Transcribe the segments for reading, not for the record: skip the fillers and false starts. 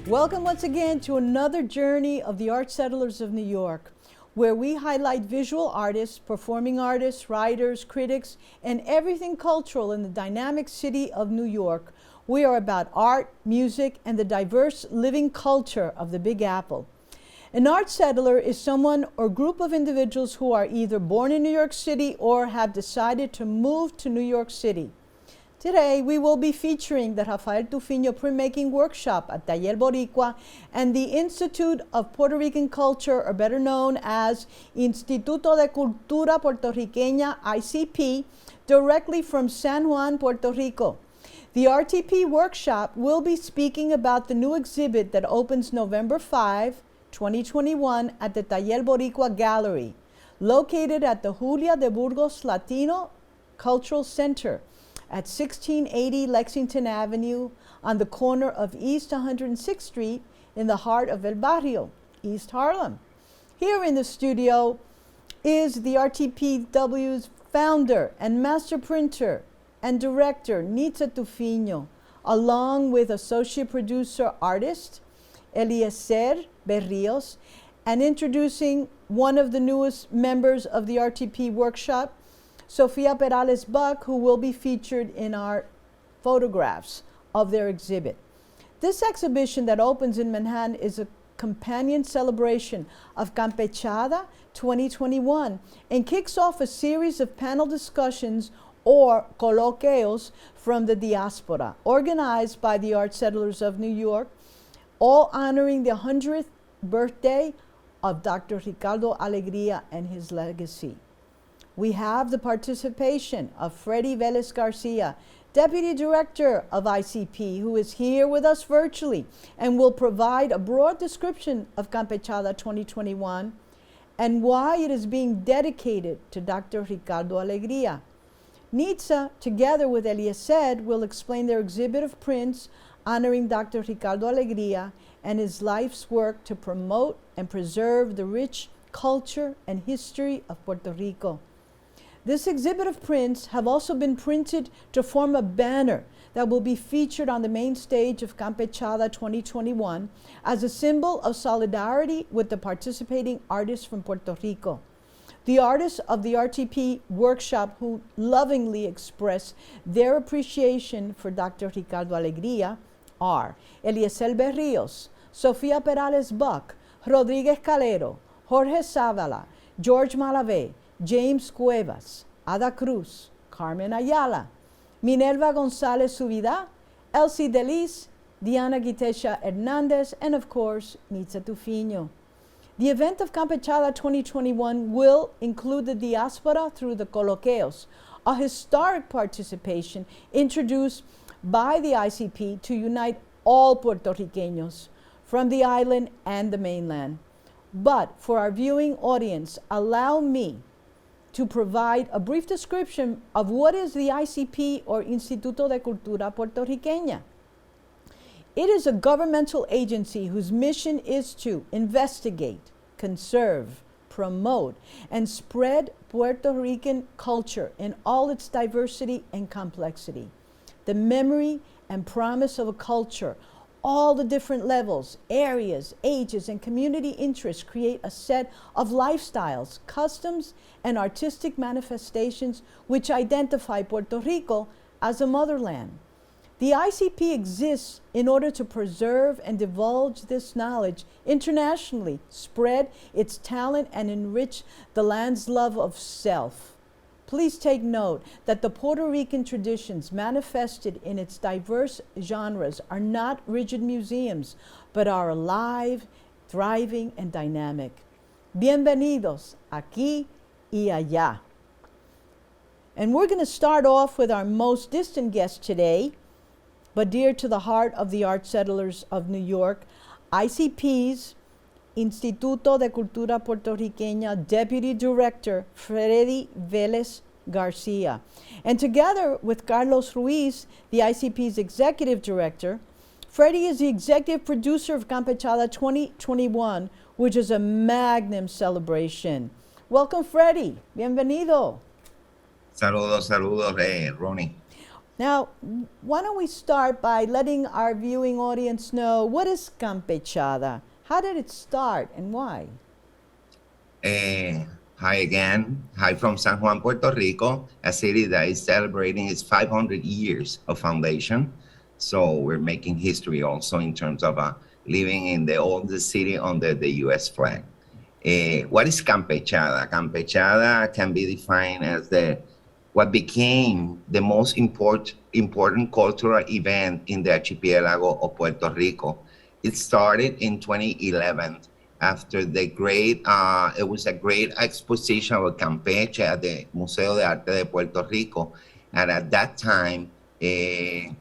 Welcome once again to another journey of the art settlers of New York, where we highlight visual artists, performing artists, writers, critics, and everything cultural in the dynamic city of New York. We are about art, music, and the diverse living culture of the Big Apple. An art settler is someone or group of individuals who are either born in New York City or have decided to move to New York City. Today, we will be featuring the Rafael Tufiño Printmaking Workshop at Taller Boricua and the Institute of Puerto Rican Culture, or better known as Instituto de Cultura Puertorriqueña, ICP, directly from San Juan, Puerto Rico. The RTP Workshop will be speaking about the new exhibit that opens November 5, 2021 at the Taller Boricua Gallery, located at the Julia de Burgos Latino Cultural Center at 1680 Lexington Avenue on the corner of East 106th Street in the heart of El Barrio, East Harlem. Here in the studio is the RTPW's founder and master printer and director, Nitza Tufiño, along with associate producer artist, Eliezer Berríos, and introducing one of the newest members of the RTP Workshop, Sofia Perales Buck, who will be featured in our photographs of their exhibit. This exhibition that opens in Manhattan is a companion celebration of Campechada 2021 and kicks off a series of panel discussions or coloquios from the diaspora, organized by the Art Settlers of New York, all honoring the 100th birthday of Dr. Ricardo Alegría and his legacy. We have the participation of Freddy E. Velez García, Deputy Director of ICP, who is here with us virtually and will provide a broad description of Campechada 2021 and why it is being dedicated to Dr. Ricardo Alegría. Nitza, together with Eliezer, will explain their exhibit of prints honoring Dr. Ricardo Alegría and his life's work to promote and preserve the rich culture and history of Puerto Rico. This exhibit of prints have also been printed to form a banner that will be featured on the main stage of Campechada 2021 as a symbol of solidarity with the participating artists from Puerto Rico. The artists of the RTP Workshop who lovingly express their appreciation for Dr. Ricardo Alegría are Eliezer Berríos, Sofia Perales Buck, Rodríguez Calero, Jorge Zavala, George Malavé, James Cuevas, Ada Cruz, Carmen Ayala, Minerva González Subida, Elsie Delis, Diana Gitesha Hernandez, and of course, Nitza Tufiño. The event of Campechada 2021 will include the diaspora through the coloquios, a historic participation introduced by the ICP to unite all Puerto Ricanos from the island and the mainland. But for our viewing audience, allow me to provide a brief description of what is the ICP, or Instituto de Cultura Puertorriqueña. It is a governmental agency whose mission is to investigate, conserve, promote, and spread Puerto Rican culture in all its diversity and complexity. The memory and promise of a culture, all the different levels, areas, ages, and community interests create a set of lifestyles, customs, and artistic manifestations which identify Puerto Rico as a motherland. The ICP exists in order to preserve and divulge this knowledge internationally, spread its talent, and enrich the land's love of self. Please take note that the Puerto Rican traditions manifested in its diverse genres are not rigid museums, but are alive, thriving, and dynamic. Bienvenidos aquí y allá. And we're going to start off with our most distant guest today, but dear to the heart of the art settlers of New York, ICP's Instituto de Cultura Puertorriqueña Deputy Director, Freddy Velez García. And together with Carlos Ruiz, the ICP's Executive Director, Freddy is the executive producer of Campechada 2021, which is a magnum celebration. Welcome, Freddy. Bienvenido. Saludos, Ronnie. Now, why don't we start by letting our viewing audience know, what is Campechada? How did it start and why? Hi again. Hi from San Juan, Puerto Rico, a city that is celebrating its 500 years of foundation. So we're making history also in terms of living in the oldest city under the U.S. flag. What is Campechada? Campechada can be defined as what became the most important cultural event in the archipelago of Puerto Rico. It started in 2011 after it was a great exposition of Campeche at the Museo de Arte de Puerto Rico. And at that time, we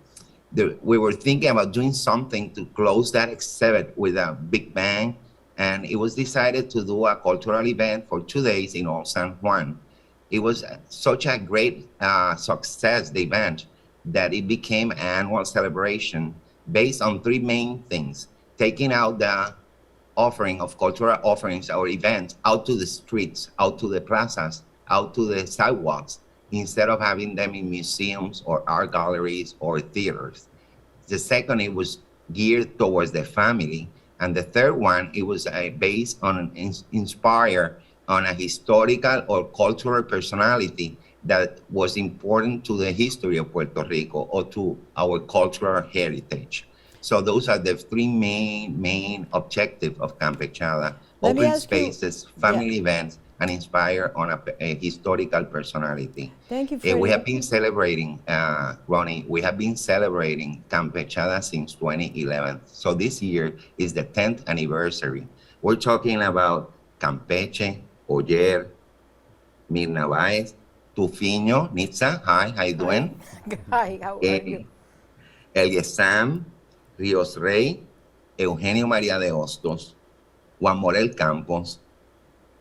were thinking about doing something to close that exhibit with a big bang. And it was decided to do a cultural event for 2 days in Old San Juan. It was such a great success, the event, that it became an annual celebration based on three main things: taking out the offering of cultural offerings or events out to the streets, out to the plazas, out to the sidewalks, instead of having them in museums or art galleries or theaters. The second, it was geared towards the family. And the third one, it was based on inspired on a historical or cultural personality that was important to the history of Puerto Rico or to our cultural heritage. So those are the three main objectives of Campechada: open spaces, family events, and inspire on a historical personality. Thank you, Freddy. We have been celebrating, Ronnie, we have been celebrating Campechada since 2011. So this year is the 10th anniversary. We're talking about Campeche, Oyer, Mirna Baez, Tufiño, Nitza, hi, how you doing? Hi, how are you? Eliesam, Ríos Rey, Eugenio María de Hostos, Juan Morel Campos,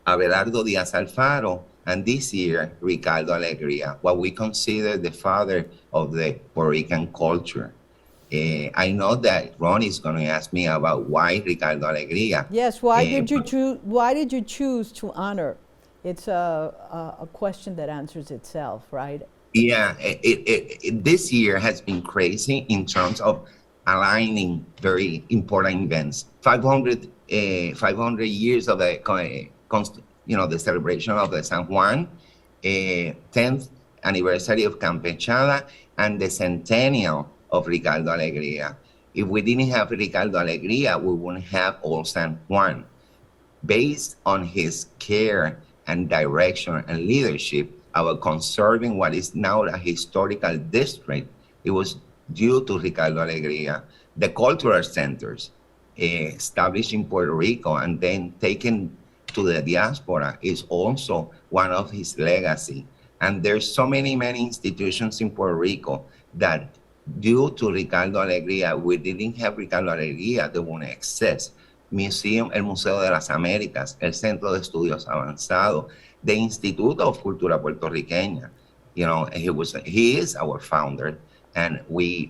Abelardo Díaz Alfaro, and this year, Ricardo Alegría, what we consider the father of the Puerto Rican culture. I know that Ronnie is going to ask me about why Ricardo Alegría. Yes, why did you choose to honor? It's a question that answers itself, right? Yeah, this year has been crazy in terms of aligning very important events. 500 years of the celebration of the San Juan, 10th anniversary of Campechada, and the centennial of Ricardo Alegría. If we didn't have Ricardo Alegría, we wouldn't have Old San Juan. Based on his care and direction and leadership about conserving what is now a historical district, it was due to Ricardo Alegría. The cultural centers established in Puerto Rico and then taken to the diaspora is also one of his legacy. And there's so many institutions in Puerto Rico that due to Ricardo Alegría, we didn't have Ricardo Alegría, they wouldn't exist. El Museo de las Américas, el Centro de Estudios Avanzados, the Instituto de Cultura Puertorriqueña. He is our founder, and we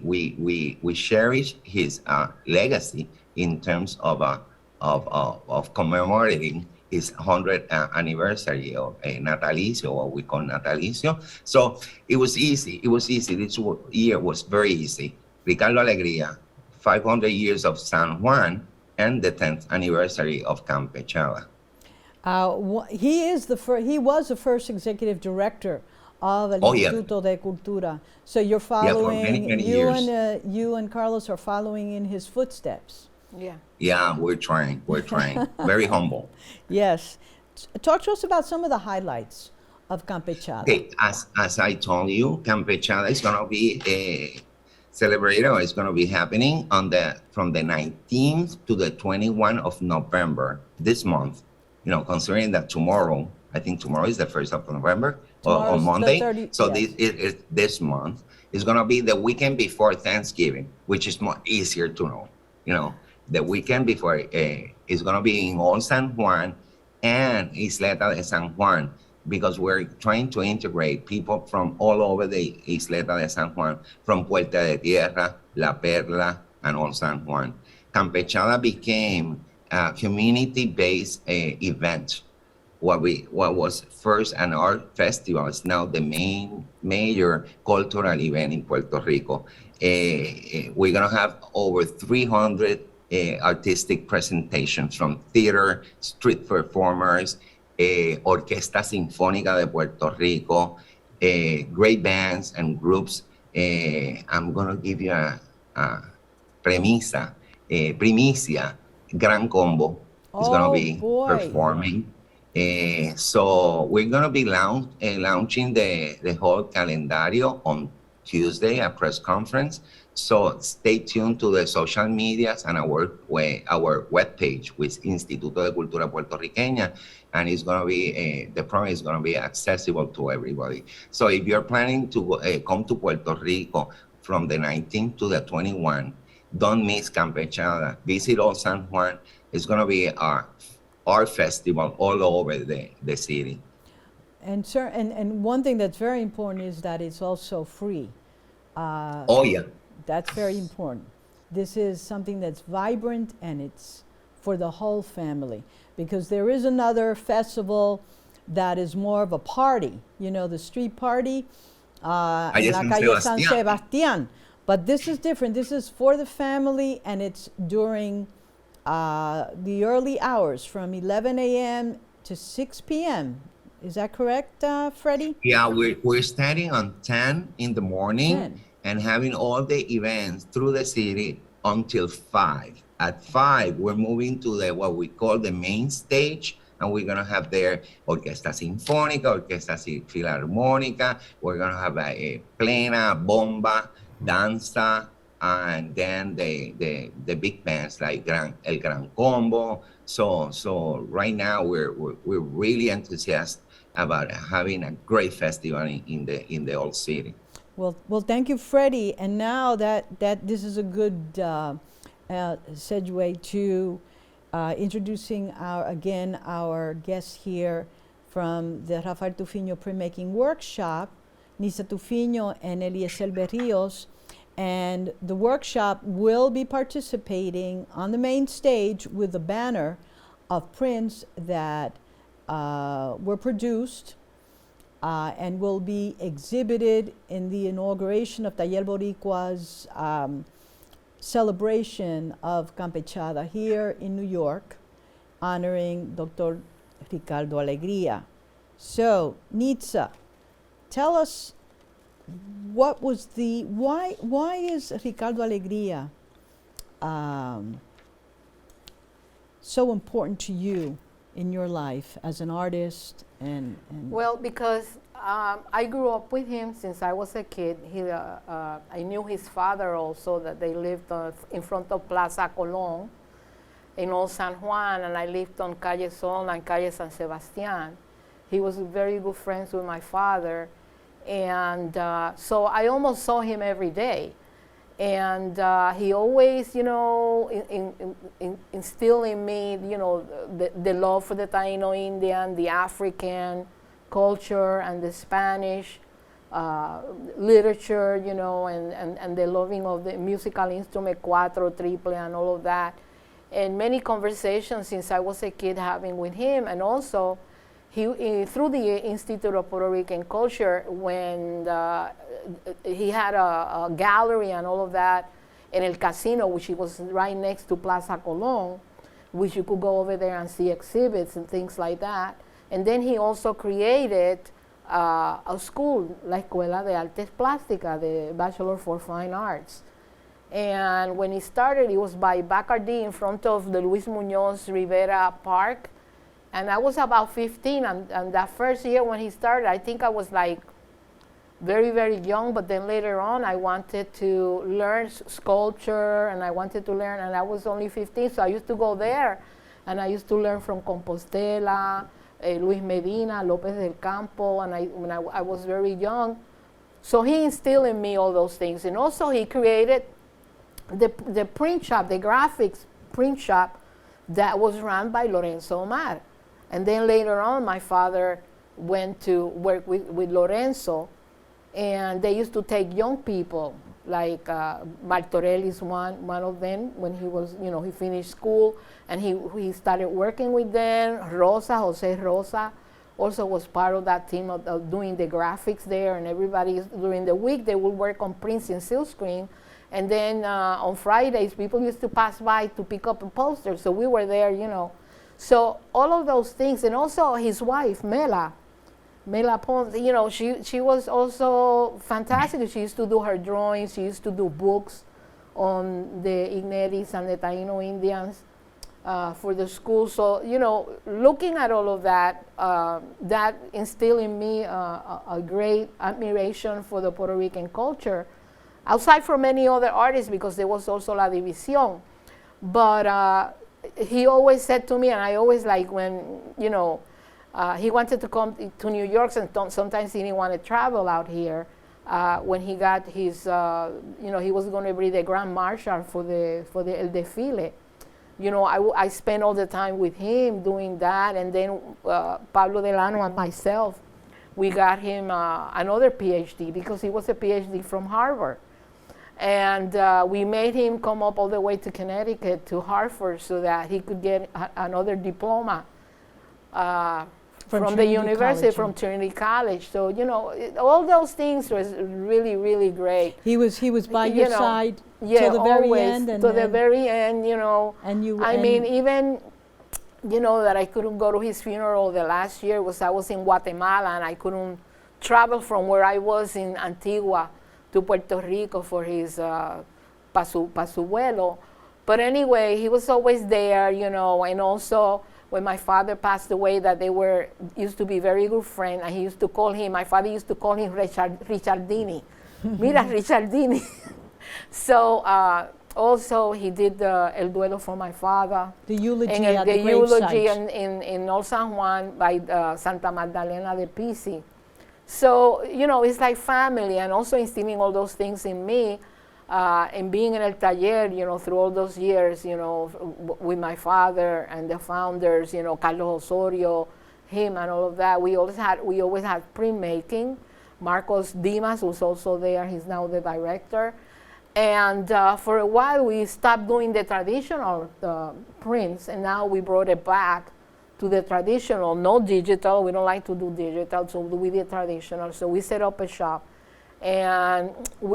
cherish his legacy in terms of commemorating his 100th anniversary of natalicio, what we call natalicio. So it was easy. This year was very easy. Ricardo Alegría, 500 years of San Juan, and the 10th anniversary of Campechada. He was the first executive director of el Instituto de Cultura. So you're following, many years. You and Carlos are following in his footsteps. Yeah, we're trying. Very humble. Yes. Talk to us about some of the highlights of Campechada. Okay, as I told you, Campechada is going to be celebrated, or it's going to be happening from the 19th to the 21st of November this month. Considering that tomorrow, I think tomorrow is the 1st of November, or Monday. 30, so yes. This month is going to be the weekend before Thanksgiving, which is more easier to know. The weekend before is going to be in Old San Juan and Isleta de San Juan, because we're trying to integrate people from all over the Isleta de San Juan, from Puerta de Tierra, La Perla, and Old San Juan. Campechada became a community-based event what was first an art festival is now the major cultural event in Puerto Rico. We're gonna have over 300 artistic presentations from theater, street performers, Orquesta Sinfónica de Puerto Rico, great bands and groups. I'm gonna give you a primicia, Gran Combo is gonna be performing. So we're gonna be launching the whole calendario on Tuesday, a press conference. So stay tuned to the social medias and our webpage with Instituto de Cultura Puertorriqueña, and it's going to be, the program is going to be accessible to everybody. So if you're planning to come to Puerto Rico from the 19th to the 21st, don't miss Campechada. Visit Old San Juan. It's going to be our art festival all over the city. And one thing that's very important is that it's also free. Oh, yeah. That's very important. This is something that's vibrant and it's for the whole family, because there is another festival that is more of a party, you know, the street party, La Calle San Sebastián. But this is different. This is for the family, and it's during the early hours from 11 a.m. to 6 p.m. Is that correct, Freddy? Yeah, we're starting on 10 in the morning. 10. And having all the events through the city until 5. At 5, we're moving to what we call the main stage, and we're gonna have there Orquesta Sinfónica, Orquesta Filarmónica. We're gonna have a plena, bomba, danza, and then the big bands like El Gran Combo. So right now we're really enthusiastic about having a great festival in the old city. Well, thank you, Freddy. And now that this is a good segue to introducing our guest here from the Rafael Tufiño Printmaking Workshop, Nitza Tufiño and Eliezer Berríos. And the workshop will be participating on the main stage with a banner of prints that were produced and will be exhibited in the inauguration of Taller Boricua's celebration of Campechada here in New York, honoring Dr. Ricardo Alegría. So, Nitza, tell us what was why is Ricardo Alegría so important to you in your life as an artist? Well, because I grew up with him since I was a kid. I knew his father also, that they lived in front of Plaza Colón in Old San Juan, and I lived on Calle Sol and Calle San Sebastián. He was very good friends with my father, and so I almost saw him every day. And he always, you know, instilled in me, you know, the love for the Taino Indian, the African culture, and the Spanish literature, you know, and the loving of the musical instrument, cuatro, triple, and all of that. And many conversations since I was a kid having with him, and also through the Institute of Puerto Rican Culture, when he had a gallery and all of that in El Casino, which was right next to Plaza Colón, which you could go over there and see exhibits and things like that. And then he also created a school, La Escuela de Artes Plásticas, the Bachelor for Fine Arts. And when he started, it was by Bacardi in front of the Luis Muñoz Rivera Park. And I was about 15, and that first year when he started, I think I was like very, very young, but then later on I wanted to learn sculpture, and I wanted to learn, and I was only 15, so I used to go there, and I used to learn from Compostela, Luis Medina, Lopez del Campo, and when I was very young. So he instilled in me all those things. And also he created the print shop, the graphics print shop that was run by Lorenzo Omar. And then later on, my father went to work with Lorenzo, and they used to take young people like Martorell is one of them. When he was, he finished school and he started working with them. Jose Rosa, also was part of that team of doing the graphics there, and everybody during the week they would work on prints and silkscreen, and then on Fridays people used to pass by to pick up a poster, so we were there, So all of those things, and also his wife, Mela Pons, she was also fantastic. She used to do her drawings, she used to do books on the Igneris and the Taino Indians for the school. So, looking at all of that, that instilled in me a great admiration for the Puerto Rican culture, outside from many other artists, because there was also La División. But he always said to me, and I always like when, he wanted to come to New York, and sometimes he didn't want to travel out here. When he got his, he was going to be the Grand Marshal for the El Desfile. I spent all the time with him doing that, and then Pablo Delano and myself, we got him another PhD, because he was a PhD from Harvard. And we made him come up all the way to Connecticut, to Hartford, so that he could get another diploma from the university, from Trinity College. So, all those things was really, really great. He was by your side till the very end? To the very end, And you, I mean, even, that I couldn't go to his funeral the last year I was in Guatemala, and I couldn't travel from where I was in Antigua to Puerto Rico for his pasuelo. But anyway, he was always there, and also when my father passed away, that they used to be very good friends, and he used to call him, my father used to call him Richardini. Mira, Richardini. So also he did El Duelo for my father. The eulogy and at the eulogy gravesite. in Old San Juan by Santa Magdalena de Pisi. So, it's like family, and also instilling all those things in me, and being in El Taller, through all those years, with my father and the founders, Carlos Osorio, him and all of that. We always had printmaking. Marcos Dimas was also there. He's now the director. And for a while, we stopped doing the traditional prints, and now we brought it back to the traditional, no digital. We don't like to do digital, so we did traditional. So we set up a shop, and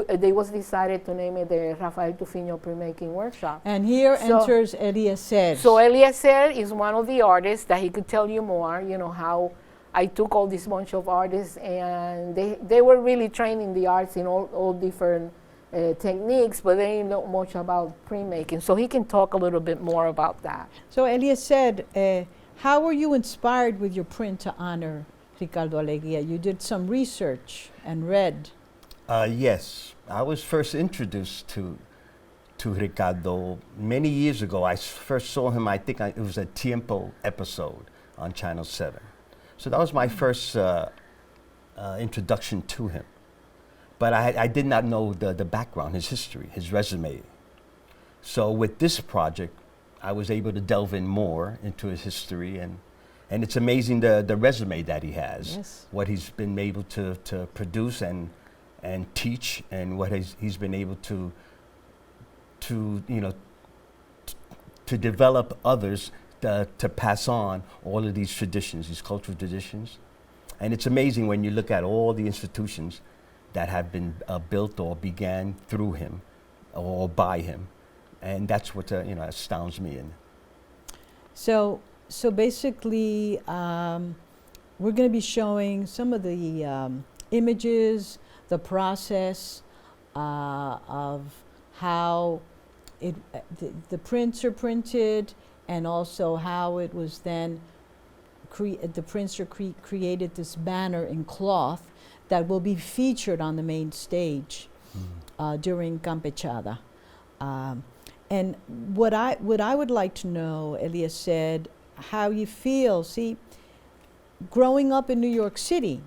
they was decided to name it the Rafael Tufiño Printmaking Workshop. And here enters Eliezer. So Eliezer is one of the artists that he could tell you more, how I took all this bunch of artists, and they were really trained in the arts in all different techniques, but they didn't know much about printmaking. So he can talk a little bit more about that. So Eliezer, how were you inspired with your print to honor Ricardo Alegría? You did some research and read. Yes, I was first introduced to Ricardo many years ago. I first saw him, I think it was a Tiempo episode on Channel 7. So that was my first introduction to him. But I did not know the background, his history, his resume. So with this project, I was able to delve in more into his history, and it's amazing the resume that he has, yes. What he's been able to produce and teach, and what he's been able to develop others to pass on all of these traditions, these cultural traditions. And it's amazing when you look at all the institutions that have been built or began through him or by him. And that's what astounds me. So basically, we're going to be showing some of the images, the process of how the prints are printed, and also how it was then the printer created this banner in cloth that will be featured on the main stage during Campechada. And what I would like to know, Elias said, how you feel. See, growing up in New York City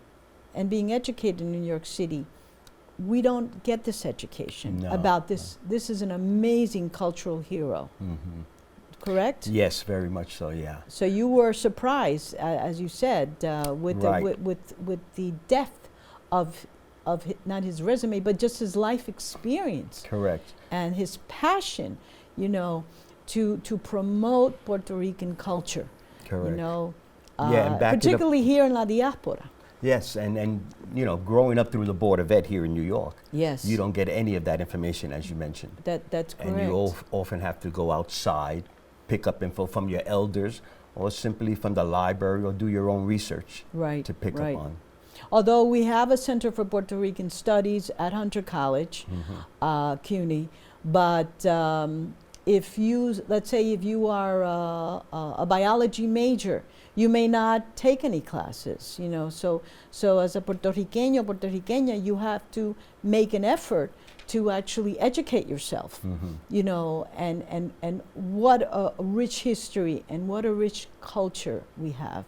and being educated in New York City, we don't get this education about this. No. This is an amazing cultural hero. Mm-hmm. Correct? Yes, very much so. Yeah. So you were surprised, as you said, with right. with the depth of not his resume, but just his life experience. Correct. And his passion, to promote Puerto Rican culture. Correct. And back to the- particularly here in La Diaspora. Yes, and growing up through the Board of Ed here in New York, Yes. you don't get any of that information, as you mentioned. That's correct. And you often have to go outside, pick up info from your elders, or simply from the library, or do your own research to pick up on. Although we have a Center for Puerto Rican Studies at Hunter College, CUNY, but let's say if you are a biology major, you may not take any classes, so as a Puerto Riqueña, you have to make an effort to actually educate yourself, and what a rich history and what a rich culture we have,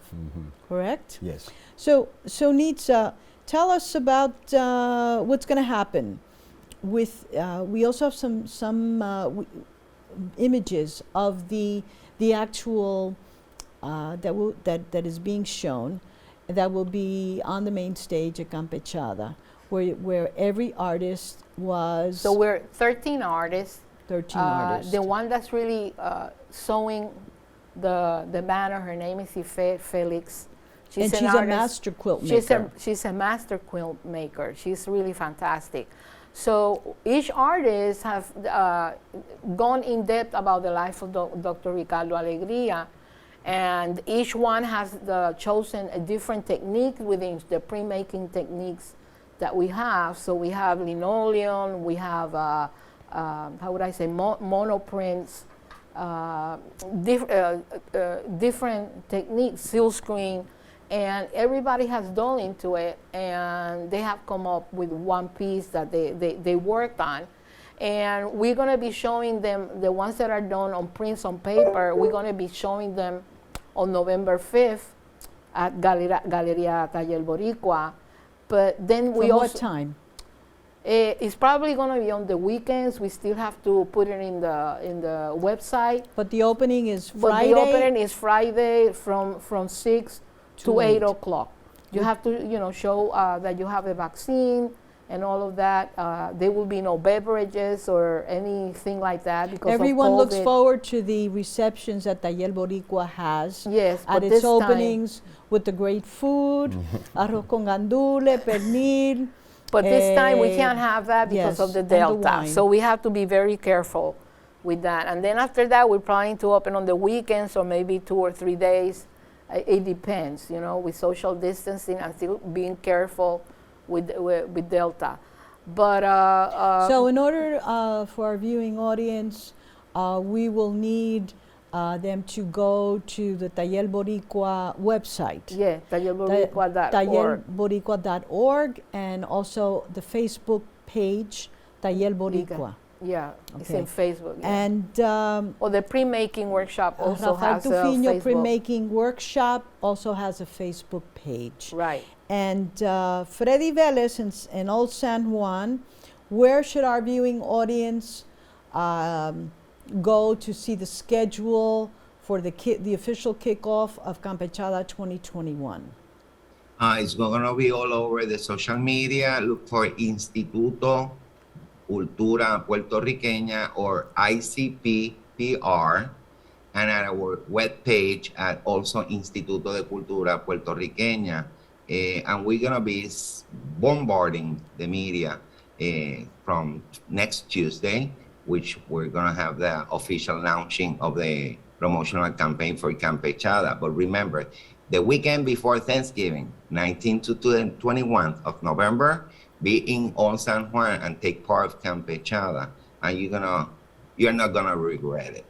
correct? Yes. So Nitza, tell us about what's going to happen with, we also have some images of the actual, that is being shown, that will be on the main stage at Campechada, where every artist was. So we're 13 artists. 13 artists. The one that's really sewing the banner, her name is Ife Felix. She's a master quilt maker. She's a master quilt maker. She's really fantastic. So each artist have gone in depth about the life of Dr. Ricardo Alegría, and each one has chosen a different technique within the printmaking techniques that we have. So we have linoleum, we have, monoprints, different techniques, silk screen, and everybody has done into it, and they have come up with one piece that they worked on. And we're going to be showing them, the ones that are done on prints on paper, we're going to be showing them on November 5th at Galeria Taller Boricua. But then we From also... what time? It's probably going to be on the weekends. We still have to put it in the website. But the opening is Friday? But the opening is Friday from 6 to 8 o'clock. You have to, show that you have a vaccine and all of that. There will be no beverages or anything like that because everyone of looks COVID. forward to the receptions that Taller Boricua has. Yes, at its openings with the great food, arroz con gandule, pernil. But this time we can't have that because of the Delta. So we have to be very careful with that. And then after that, we're planning to open on the weekends or maybe 2 or 3 days. It depends, with social distancing and still being careful with Delta. But so in order for our viewing audience, we will need them to go to the Taller Boricua website. Yeah, tallerboricua.org. Tallerboricua.org, and also the Facebook page, Taller Boricua. Yeah, it's in Facebook. Yeah. And or the printmaking workshop also Rafael has Tufiño a Facebook. Printmaking Workshop also has a Facebook page. Right. And Freddy Velez in Old San Juan, where should our viewing audience go to see the schedule for the official kickoff of Campechada 2021? It's going to be all over the social media. Look for Instituto Cultura Puertorriqueña or ICPPR, and at our webpage at also Instituto de Cultura Puertorriqueña. And we're going to be bombarding the media from next Tuesday, which we're going to have the official launching of the promotional campaign for Campechada. But remember, the weekend before Thanksgiving, 19th to 21st of November, be in Old San Juan and take part of Campechada, and you're not gonna regret it.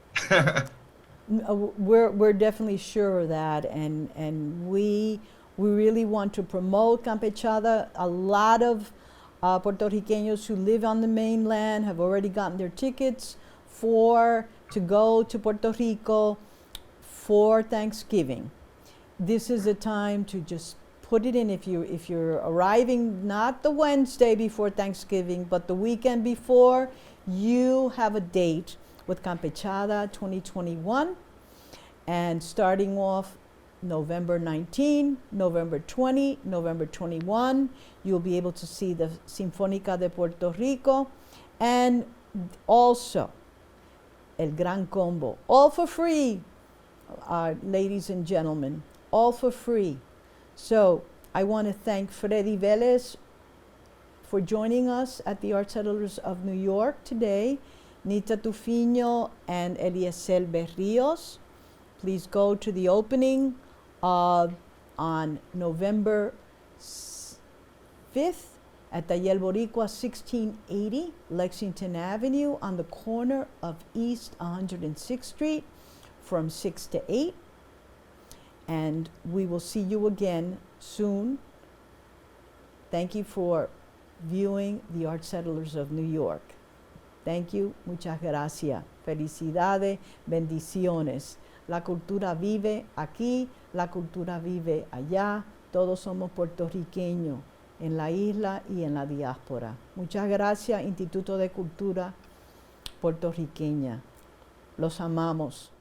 We're definitely sure of that, and we really want to promote Campechada. A lot of Puerto Riqueños who live on the mainland have already gotten their tickets to go to Puerto Rico for Thanksgiving. This is a time to just put it in. If you're arriving not the Wednesday before Thanksgiving, but the weekend before, you have a date with Campechada 2021, and starting off November 19, November 20, November 21. You'll be able to see the Sinfónica de Puerto Rico, and also El Gran Combo, all for free, ladies and gentlemen, all for free. So I want to thank Freddy Velez for joining us at the Art Settlers of New York today, Nitza Tufiño and Eliezer Berríos. Please go to the opening on November 5th at Taller Boricua 1680 Lexington Avenue on the corner of East 106th Street from 6 to 8. And we will see you again soon. Thank you for viewing the Art Settlers of New York. Thank you, muchas gracias. Felicidades, bendiciones. La cultura vive aquí, la cultura vive allá. Todos somos puertorriqueños en la isla y en la diáspora. Muchas gracias, Instituto de Cultura Puertorriqueña. Los amamos.